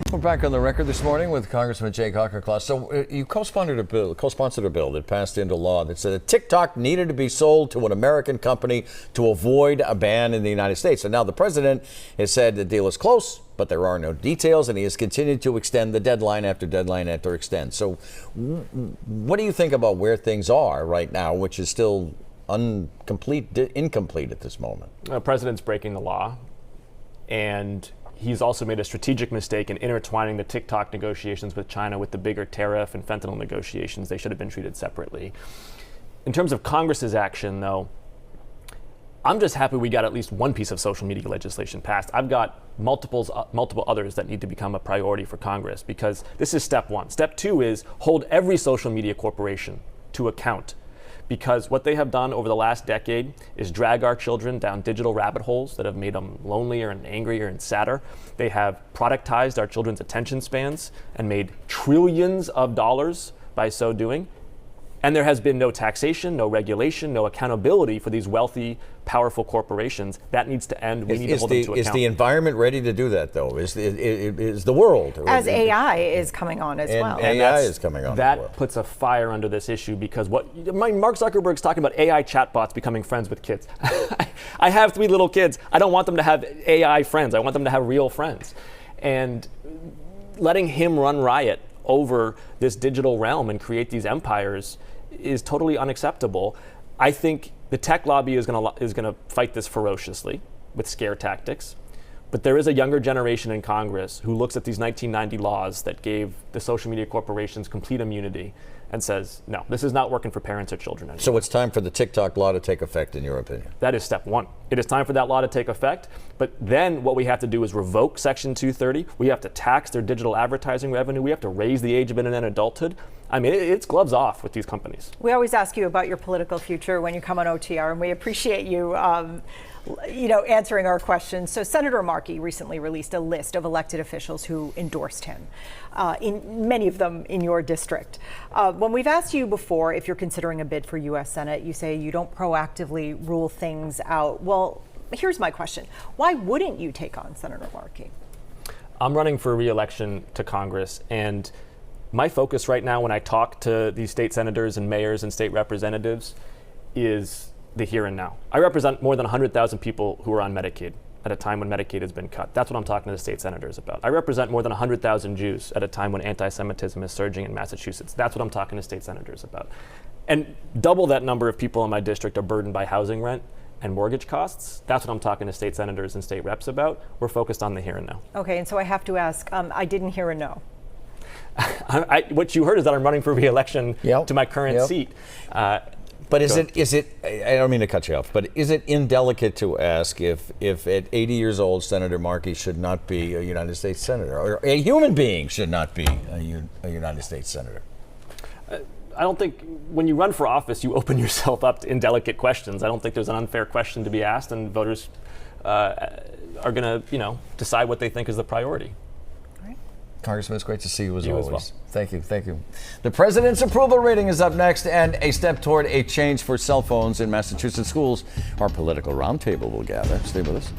We're back on the record this morning with Congressman Jake Auchincloss. So you co-sponsored a bill that passed into law that said that TikTok needed to be sold to an American company to avoid a ban in the United States. And now the president has said the deal is close, but there are no details, and he has continued to extend the deadline after extend. So what do you think about where things are right now, which is still incomplete at this moment? The president's breaking the law, and he's also made a strategic mistake in intertwining the TikTok negotiations with China with the bigger tariff and fentanyl negotiations. They should have been treated separately. In terms of Congress's action, though, I'm just happy we got at least one piece of social media legislation passed. I've got multiple others that need to become a priority for Congress, because this is step one. Step two is hold every social media corporation to account, because what they have done over the last decade is drag our children down digital rabbit holes that have made them lonelier and angrier and sadder. They have productized our children's attention spans and made trillions of dollars by so doing. And there has been no taxation, no regulation, no accountability for these wealthy, powerful corporations. That needs to end. We need to hold them to account. Is the environment ready to do that, though? Is the world? As AI is coming on as well. And AI is coming on. That puts a fire under this issue, because Mark Zuckerberg's talking about AI chatbots becoming friends with kids. I have 3 little kids. I don't want them to have AI friends. I want them to have real friends. And letting him run riot over this digital realm and create these empires is totally unacceptable. I think the tech lobby is going to fight this ferociously with scare tactics. But there is a younger generation in Congress who looks at these 1990 laws that gave the social media corporations complete immunity and says, no, this is not working for parents or children anymore. So it's time for the TikTok law to take effect, in your opinion? That is step one. It is time for that law to take effect. But then what we have to do is revoke Section 230. We have to tax their digital advertising revenue. We have to raise the age of internet adulthood. I mean, it's gloves off with these companies. We always ask you about your political future when you come on OTR, and we appreciate you answering our questions. So Senator Markey recently released a list of elected officials who endorsed him, many of them in your district. When we've asked you before if you're considering a bid for U.S. Senate, you say you don't proactively rule things out. Well, here's my question. Why wouldn't you take on Senator Markey? I'm running for re-election to Congress, and my focus right now when I talk to these state senators and mayors and state representatives is the here and now. I represent more than 100,000 people who are on Medicaid at a time when Medicaid has been cut. That's what I'm talking to the state senators about. I represent more than 100,000 Jews at a time when anti-Semitism is surging in Massachusetts. That's what I'm talking to state senators about. And double that number of people in my district are burdened by housing rent and mortgage costs. That's what I'm talking to state senators and state reps about. We're focused on the here and now. Okay, and so I have to ask, I didn't hear a no. What you heard is that I'm running for re-election to my current seat. But is it, I don't mean to cut you off, but is it indelicate to ask if at 80 years old, Senator Markey should not be a United States Senator, or a human being should not be a United States Senator? I don't think when you run for office, you open yourself up to indelicate questions. I don't think there's an unfair question to be asked, and voters are going to, decide what they think is the priority. Congressman, it's great to see you as always. Well. Thank you. The president's approval rating is up next, and a step toward a change for cell phones in Massachusetts schools. Our political roundtable will gather. Stay with us.